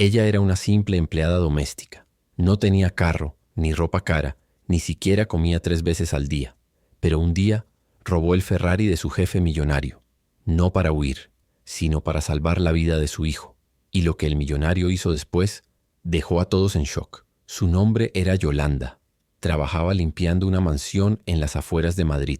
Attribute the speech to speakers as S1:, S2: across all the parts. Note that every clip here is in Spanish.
S1: Ella era una simple empleada doméstica. No tenía carro, ni ropa cara, ni siquiera comía 3 veces al día. Pero un día robó el Ferrari de su jefe millonario, no para huir, sino para salvar la vida de su hijo. Y lo que el millonario hizo después dejó a todos en shock. Su nombre era Yolanda. Trabajaba limpiando una mansión en las afueras de Madrid.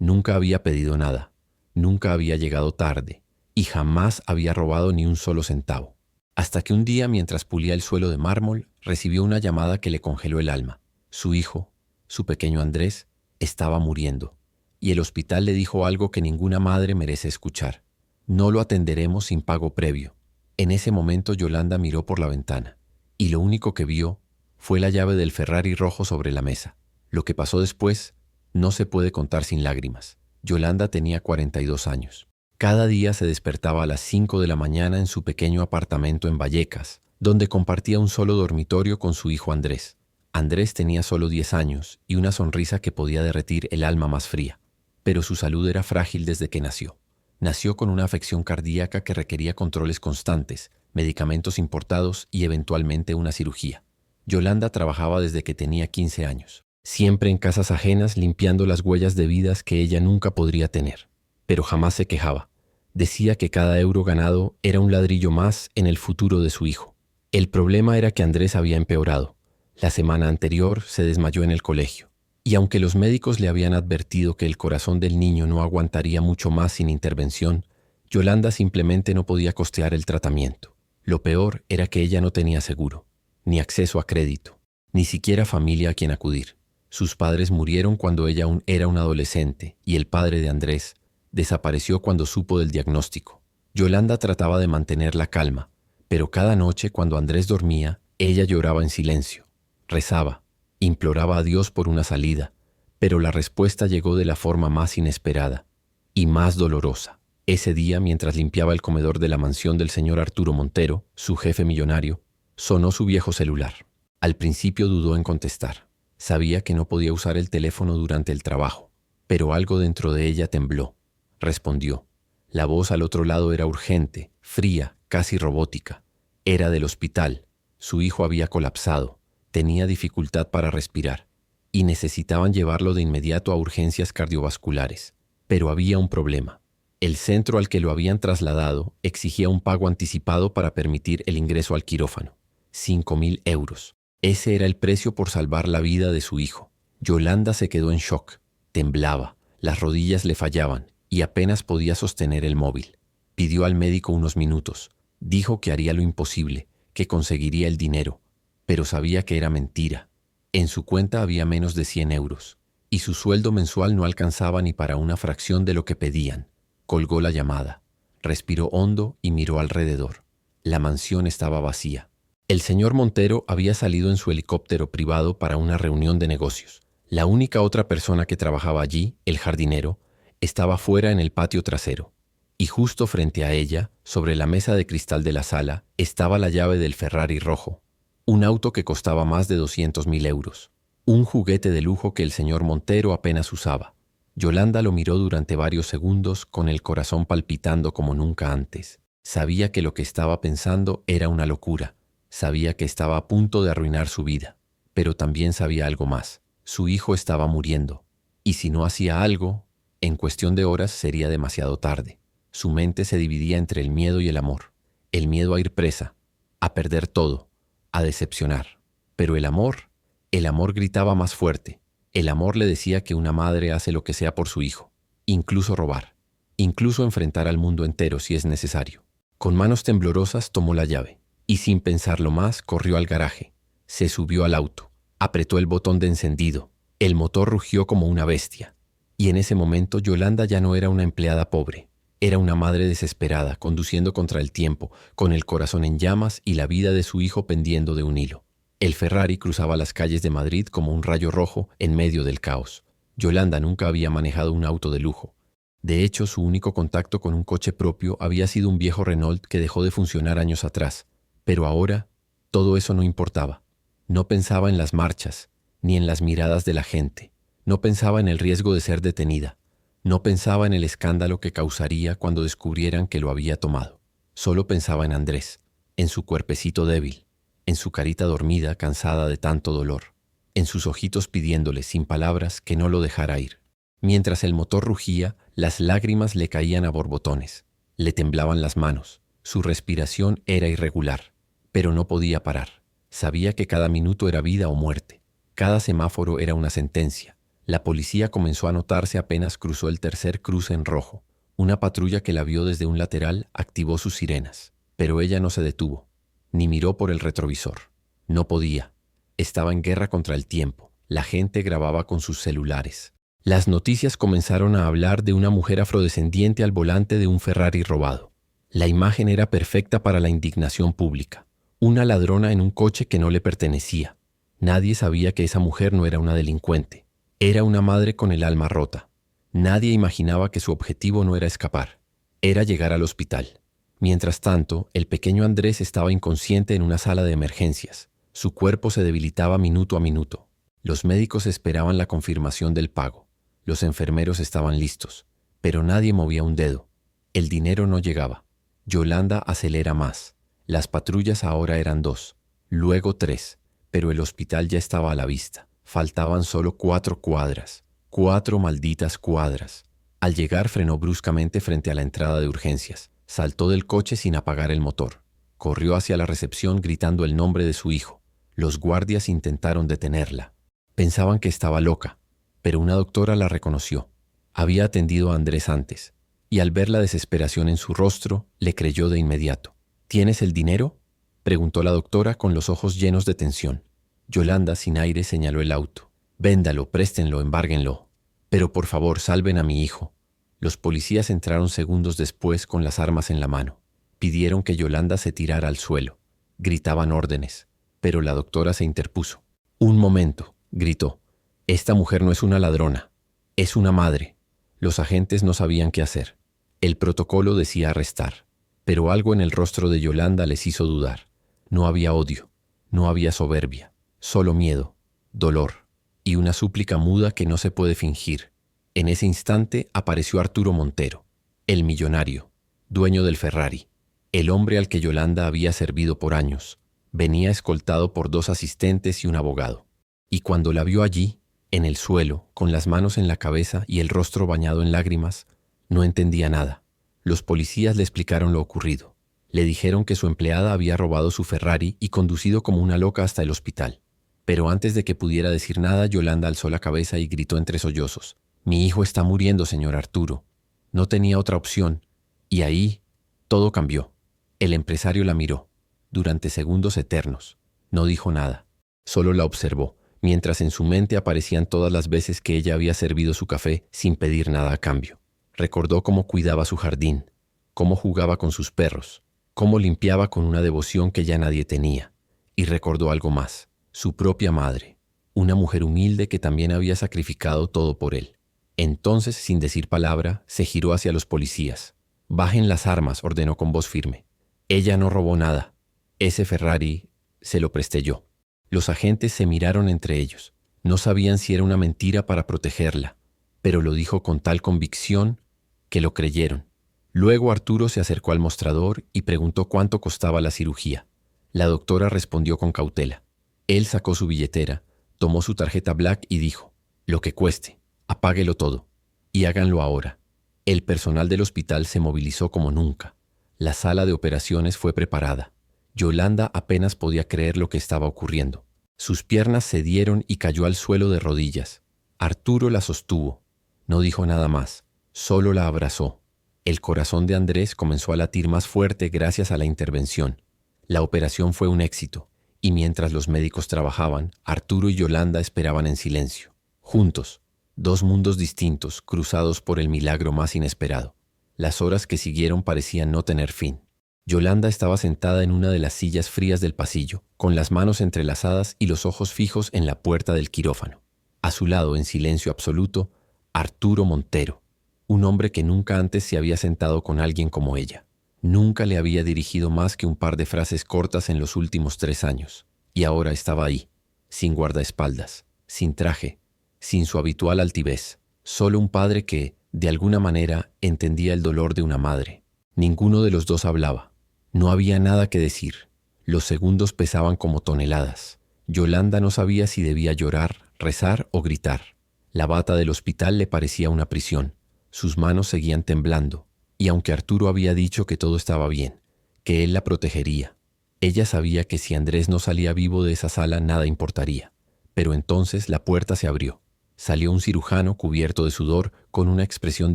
S1: Nunca había pedido nada, nunca había llegado tarde y jamás había robado ni un solo centavo. Hasta que un día, mientras pulía el suelo de mármol, recibió una llamada que le congeló el alma. Su hijo, su pequeño Andrés, estaba muriendo, y el hospital le dijo algo que ninguna madre merece escuchar. No lo atenderemos sin pago previo. En ese momento Yolanda miró por la ventana, y lo único que vio fue la llave del Ferrari rojo sobre la mesa. Lo que pasó después no se puede contar sin lágrimas. Yolanda tenía 42 años. Cada día se despertaba a las 5 de la mañana en su pequeño apartamento en Vallecas, donde compartía un solo dormitorio con su hijo Andrés. Andrés tenía solo 10 años y una sonrisa que podía derretir el alma más fría. Pero su salud era frágil desde que nació. Nació con una afección cardíaca que requería controles constantes, medicamentos importados y eventualmente una cirugía. Yolanda trabajaba desde que tenía 15 años, siempre en casas ajenas limpiando las huellas de vidas que ella nunca podría tener. Pero jamás se quejaba. Decía que cada euro ganado era un ladrillo más en el futuro de su hijo. El problema era que Andrés había empeorado. La semana anterior se desmayó en el colegio. Y aunque los médicos le habían advertido que el corazón del niño no aguantaría mucho más sin intervención, Yolanda simplemente no podía costear el tratamiento. Lo peor era que ella no tenía seguro, ni acceso a crédito, ni siquiera familia a quien acudir. Sus padres murieron cuando ella aún era una adolescente y el padre de Andrés desapareció cuando supo del diagnóstico. Yolanda trataba de mantener la calma, pero cada noche cuando Andrés dormía, ella lloraba en silencio. Rezaba, imploraba a Dios por una salida, pero la respuesta llegó de la forma más inesperada y más dolorosa. Ese día, mientras limpiaba el comedor de la mansión del señor Arturo Montero, su jefe millonario, sonó su viejo celular. Al principio dudó en contestar. Sabía que no podía usar el teléfono durante el trabajo, pero algo dentro de ella tembló. Respondió. La voz al otro lado era urgente, fría, casi robótica. Era del hospital. Su hijo había colapsado, tenía dificultad para respirar y necesitaban llevarlo de inmediato a urgencias cardiovasculares. Pero había un problema. El centro al que lo habían trasladado exigía un pago anticipado para permitir el ingreso al quirófano. 5.000 euros. Ese era el precio por salvar la vida de su hijo. Yolanda se quedó en shock. Temblaba, las rodillas le fallaban y apenas podía sostener el móvil. Pidió al médico unos minutos. Dijo que haría lo imposible, que conseguiría el dinero, pero sabía que era mentira. En su cuenta había menos de 100 euros y su sueldo mensual no alcanzaba ni para una fracción de lo que pedían. Colgó la llamada, respiró hondo y miró alrededor. La mansión estaba vacía. El señor Montero había salido en su helicóptero privado para una reunión de negocios. La única otra persona que trabajaba allí, el jardinero, estaba fuera en el patio trasero. Y justo frente a ella, sobre la mesa de cristal de la sala, estaba la llave del Ferrari rojo. Un auto que costaba más de 200.000 euros. Un juguete de lujo que el señor Montero apenas usaba. Yolanda lo miró durante varios segundos con el corazón palpitando como nunca antes. Sabía que lo que estaba pensando era una locura. Sabía que estaba a punto de arruinar su vida. Pero también sabía algo más. Su hijo estaba muriendo. Y si no hacía algo, en cuestión de horas sería demasiado tarde. Su mente se dividía entre el miedo y el amor. El miedo a ir presa, a perder todo, a decepcionar. Pero el amor gritaba más fuerte. El amor le decía que una madre hace lo que sea por su hijo, incluso robar, incluso enfrentar al mundo entero si es necesario. Con manos temblorosas tomó la llave y sin pensarlo más corrió al garaje. Se subió al auto, apretó el botón de encendido. El motor rugió como una bestia. Y en ese momento Yolanda ya no era una empleada pobre. Era una madre desesperada, conduciendo contra el tiempo, con el corazón en llamas y la vida de su hijo pendiendo de un hilo. El Ferrari cruzaba las calles de Madrid como un rayo rojo en medio del caos. Yolanda nunca había manejado un auto de lujo. De hecho, su único contacto con un coche propio había sido un viejo Renault que dejó de funcionar años atrás. Pero ahora, todo eso no importaba. No pensaba en las marchas, ni en las miradas de la gente. No pensaba en el riesgo de ser detenida. No pensaba en el escándalo que causaría cuando descubrieran que lo había tomado. Solo pensaba en Andrés. en su cuerpecito débil, en su carita dormida cansada de tanto dolor, en sus ojitos pidiéndole sin palabras que no lo dejara ir. Mientras el motor rugía, las lágrimas le caían a borbotones, le temblaban las manos, su respiración era irregular, pero no podía parar. Sabía que cada minuto era vida o muerte, cada semáforo era una sentencia. La policía comenzó a notarse apenas cruzó el tercer cruce en rojo. Una patrulla que la vio desde un lateral activó sus sirenas, pero ella no se detuvo, ni miró por el retrovisor. No podía. Estaba en guerra contra el tiempo. La gente grababa con sus celulares. Las noticias comenzaron a hablar de una mujer afrodescendiente al volante de un Ferrari robado. La imagen era perfecta para la indignación pública. Una ladrona en un coche que no le pertenecía. Nadie sabía que esa mujer no era una delincuente. Era una madre con el alma rota. Nadie imaginaba que su objetivo no era escapar, era llegar al hospital. Mientras tanto, el pequeño Andrés estaba inconsciente en una sala de emergencias. Su cuerpo se debilitaba minuto a minuto. Los médicos esperaban la confirmación del pago. Los enfermeros estaban listos, pero nadie movía un dedo. El dinero no llegaba. Yolanda acelera más. Las patrullas ahora eran 2, luego 3, pero el hospital ya estaba a la vista. Faltaban solo 4 cuadras. 4 malditas cuadras. Al llegar frenó bruscamente frente a la entrada de urgencias. Saltó del coche sin apagar el motor. Corrió hacia la recepción gritando el nombre de su hijo. Los guardias intentaron detenerla. Pensaban que estaba loca, pero una doctora la reconoció. Había atendido a Andrés antes, y al ver la desesperación en su rostro, le creyó de inmediato. ¿Tienes el dinero?, preguntó la doctora con los ojos llenos de tensión. Yolanda, sin aire, señaló el auto. Véndalo, préstenlo, embárguenlo. Pero por favor, salven a mi hijo. Los policías entraron segundos después con las armas en la mano. Pidieron que Yolanda se tirara al suelo. Gritaban órdenes, pero la doctora se interpuso. Un momento, gritó. Esta mujer no es una ladrona, es una madre. Los agentes no sabían qué hacer. El protocolo decía arrestar, pero algo en el rostro de Yolanda les hizo dudar. No había odio, no había soberbia, solo miedo, dolor y una súplica muda que no se puede fingir. En ese instante apareció Arturo Montero, el millonario, dueño del Ferrari, el hombre al que Yolanda había servido por años. Venía escoltado por 2 asistentes y un abogado. Y cuando la vio allí, en el suelo, con las manos en la cabeza y el rostro bañado en lágrimas, no entendía nada. Los policías le explicaron lo ocurrido. Le dijeron que su empleada había robado su Ferrari y conducido como una loca hasta el hospital. Pero antes de que pudiera decir nada, Yolanda alzó la cabeza y gritó entre sollozos. «Mi hijo está muriendo, señor Arturo». No tenía otra opción. Y ahí, todo cambió. El empresario la miró. Durante segundos eternos. No dijo nada. Solo la observó, mientras en su mente aparecían todas las veces que ella había servido su café sin pedir nada a cambio. Recordó cómo cuidaba su jardín, cómo jugaba con sus perros, cómo limpiaba con una devoción que ya nadie tenía. Y recordó algo más, su propia madre, una mujer humilde que también había sacrificado todo por él. Entonces, sin decir palabra, se giró hacia los policías. «Bajen las armas», ordenó con voz firme. «Ella no robó nada. Ese Ferrari se lo presté yo». Los agentes se miraron entre ellos. No sabían si era una mentira para protegerla, pero lo dijo con tal convicción que lo creyeron. Luego Arturo se acercó al mostrador y preguntó cuánto costaba la cirugía. La doctora respondió con cautela. Él sacó su billetera, tomó su tarjeta Black y dijo: «Lo que cueste, apáguelo todo, y háganlo ahora». El personal del hospital se movilizó como nunca. La sala de operaciones fue preparada. Yolanda apenas podía creer lo que estaba ocurriendo. Sus piernas cedieron y cayó al suelo de rodillas. Arturo la sostuvo. No dijo nada más, solo la abrazó. El corazón de Andrés comenzó a latir más fuerte gracias a la intervención. La operación fue un éxito, y mientras los médicos trabajaban, Arturo y Yolanda esperaban en silencio. Juntos, 2 mundos distintos, cruzados por el milagro más inesperado. Las horas que siguieron parecían no tener fin. Yolanda estaba sentada en una de las sillas frías del pasillo, con las manos entrelazadas y los ojos fijos en la puerta del quirófano. A su lado, en silencio absoluto, Arturo Montero, un hombre que nunca antes se había sentado con alguien como ella. Nunca le había dirigido más que un par de frases cortas en los últimos 3 años. Y ahora estaba ahí, sin guardaespaldas, sin traje, sin su habitual altivez. Solo un padre que, de alguna manera, entendía el dolor de una madre. Ninguno de los dos hablaba. No había nada que decir. Los segundos pesaban como toneladas. Yolanda no sabía si debía llorar, rezar o gritar. La bata del hospital le parecía una prisión. Sus manos seguían temblando. Y aunque Arturo había dicho que todo estaba bien, que él la protegería, ella sabía que si Andrés no salía vivo de esa sala nada importaría. Pero entonces la puerta se abrió. Salió un cirujano cubierto de sudor con una expresión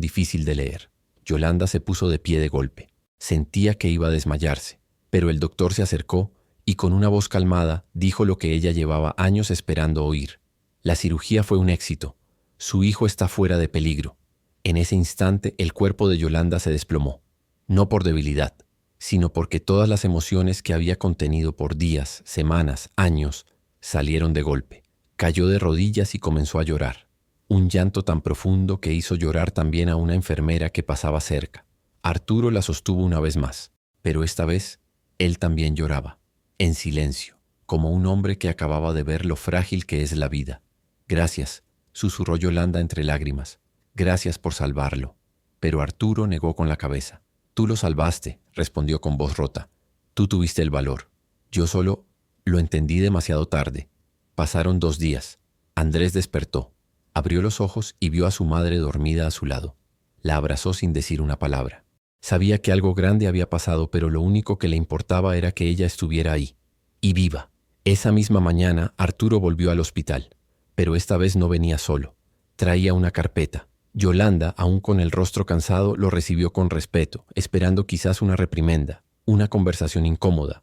S1: difícil de leer. Yolanda se puso de pie de golpe. Sentía que iba a desmayarse, pero el doctor se acercó y con una voz calmada dijo lo que ella llevaba años esperando oír. La cirugía fue un éxito. Su hijo está fuera de peligro. En ese instante el cuerpo de Yolanda se desplomó, no por debilidad, sino porque todas las emociones que había contenido por días, semanas, años, salieron de golpe. Cayó de rodillas y comenzó a llorar. Un llanto tan profundo que hizo llorar también a una enfermera que pasaba cerca. Arturo la sostuvo una vez más, pero esta vez él también lloraba, en silencio, como un hombre que acababa de ver lo frágil que es la vida. Gracias, susurró Yolanda entre lágrimas. Gracias por salvarlo. Pero Arturo negó con la cabeza. Tú lo salvaste, respondió con voz rota. Tú tuviste el valor. Yo solo lo entendí demasiado tarde. Pasaron 2 días. Andrés despertó. Abrió los ojos y vio a su madre dormida a su lado. La abrazó sin decir una palabra. Sabía que algo grande había pasado, pero lo único que le importaba era que ella estuviera ahí, y viva. Esa misma mañana, Arturo volvió al hospital, pero esta vez no venía solo. Traía una carpeta. Yolanda, aún con el rostro cansado, lo recibió con respeto, esperando quizás una reprimenda, una conversación incómoda,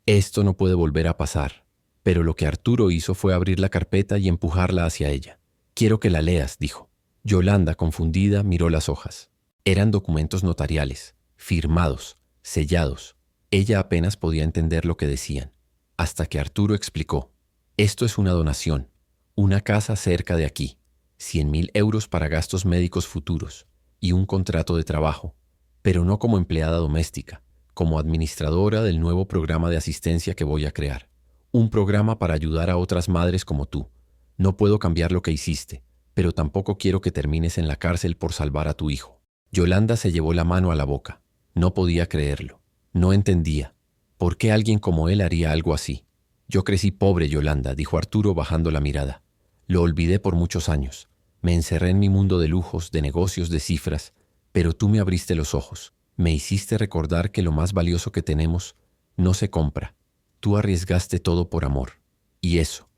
S1: «Esto no puede volver a pasar». Pero lo que Arturo hizo fue abrir la carpeta y empujarla hacia ella. «Quiero que la leas», dijo. Yolanda, confundida, miró las hojas. Eran documentos notariales, firmados, sellados. Ella apenas podía entender lo que decían, hasta que Arturo explicó. «Esto es una donación, una casa cerca de aquí, 100.000 euros para gastos médicos futuros y un contrato de trabajo, pero no como empleada doméstica, como administradora del nuevo programa de asistencia que voy a crear. Un programa para ayudar a otras madres como tú. No puedo cambiar lo que hiciste, pero tampoco quiero que termines en la cárcel por salvar a tu hijo». Yolanda se llevó la mano a la boca. No podía creerlo. No entendía. ¿Por qué alguien como él haría algo así? «Yo crecí pobre, Yolanda», dijo Arturo bajando la mirada. «Lo olvidé por muchos años. Me encerré en mi mundo de lujos, de negocios, de cifras, pero tú me abriste los ojos. Me hiciste recordar que lo más valioso que tenemos no se compra. Tú arriesgaste todo por amor. Y eso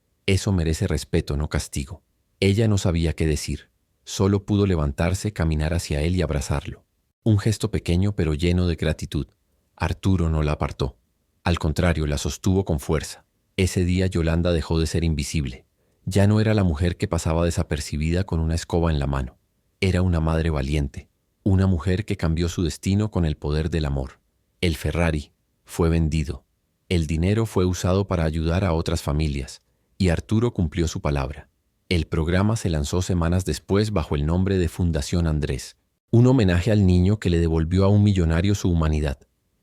S1: merece respeto, no castigo». Ella no sabía qué decir. Solo pudo levantarse, caminar hacia él y abrazarlo. Un gesto pequeño pero lleno de gratitud. Arturo no la apartó. Al contrario, la sostuvo con fuerza. Ese día Yolanda dejó de ser invisible. Ya no era la mujer que pasaba desapercibida con una escoba en la mano. Era una madre valiente, una mujer que cambió su destino con el poder del amor. El Ferrari fue vendido. El dinero fue usado para ayudar a otras familias, y Arturo cumplió su palabra. El programa se lanzó semanas después bajo el nombre de Fundación Andrés, un homenaje al niño que le devolvió a un millonario su humanidad.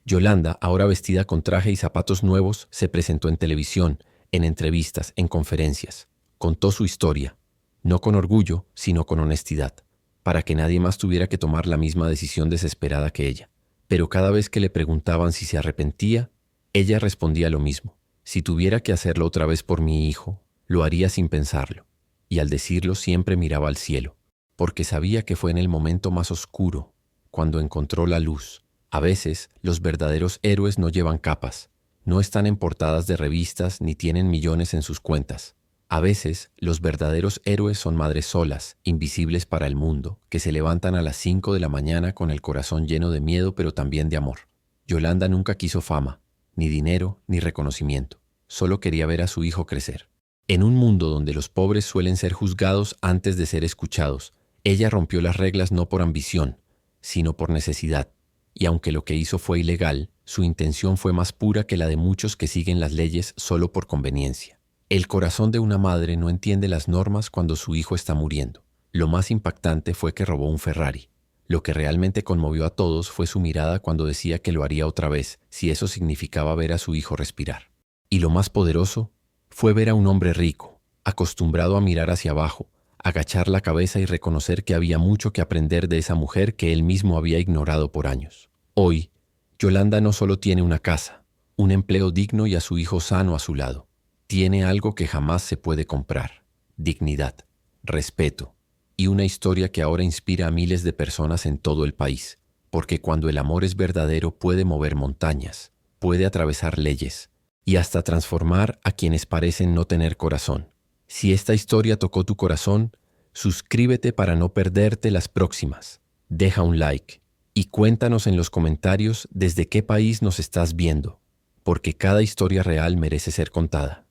S1: Yolanda, ahora vestida con traje y zapatos nuevos, se presentó en televisión, en entrevistas, en conferencias. Contó su historia, no con orgullo, sino con honestidad, para que nadie más tuviera que tomar la misma decisión desesperada que ella. Pero cada vez que le preguntaban si se arrepentía, ella respondía lo mismo. «Si tuviera que hacerlo otra vez por mi hijo, lo haría sin pensarlo». Y al decirlo siempre miraba al cielo, porque sabía que fue en el momento más oscuro, cuando encontró la luz. A veces, los verdaderos héroes no llevan capas, no están en portadas de revistas ni tienen millones en sus cuentas. A veces, los verdaderos héroes son madres solas, invisibles para el mundo, que se levantan a las 5 de la mañana con el corazón lleno de miedo pero también de amor. Yolanda nunca quiso fama, ni dinero, ni reconocimiento. Solo quería ver a su hijo crecer. En un mundo donde los pobres suelen ser juzgados antes de ser escuchados, ella rompió las reglas no por ambición, sino por necesidad. Y aunque lo que hizo fue ilegal, su intención fue más pura que la de muchos que siguen las leyes solo por conveniencia. El corazón de una madre no entiende las normas cuando su hijo está muriendo. Lo más impactante fue que robó un Ferrari. Lo que realmente conmovió a todos fue su mirada cuando decía que lo haría otra vez, si eso significaba ver a su hijo respirar. Y lo más poderoso fue ver a un hombre rico, acostumbrado a mirar hacia abajo, agachar la cabeza y reconocer que había mucho que aprender de esa mujer que él mismo había ignorado por años. Hoy, Yolanda no solo tiene una casa, un empleo digno y a su hijo sano a su lado. Tiene algo que jamás se puede comprar: dignidad, respeto y una historia que ahora inspira a miles de personas en todo el país. Porque cuando el amor es verdadero puede mover montañas, puede atravesar leyes y hasta transformar a quienes parecen no tener corazón. Si esta historia tocó tu corazón, suscríbete para no perderte las próximas. Deja un like y cuéntanos en los comentarios desde qué país nos estás viendo, porque cada historia real merece ser contada.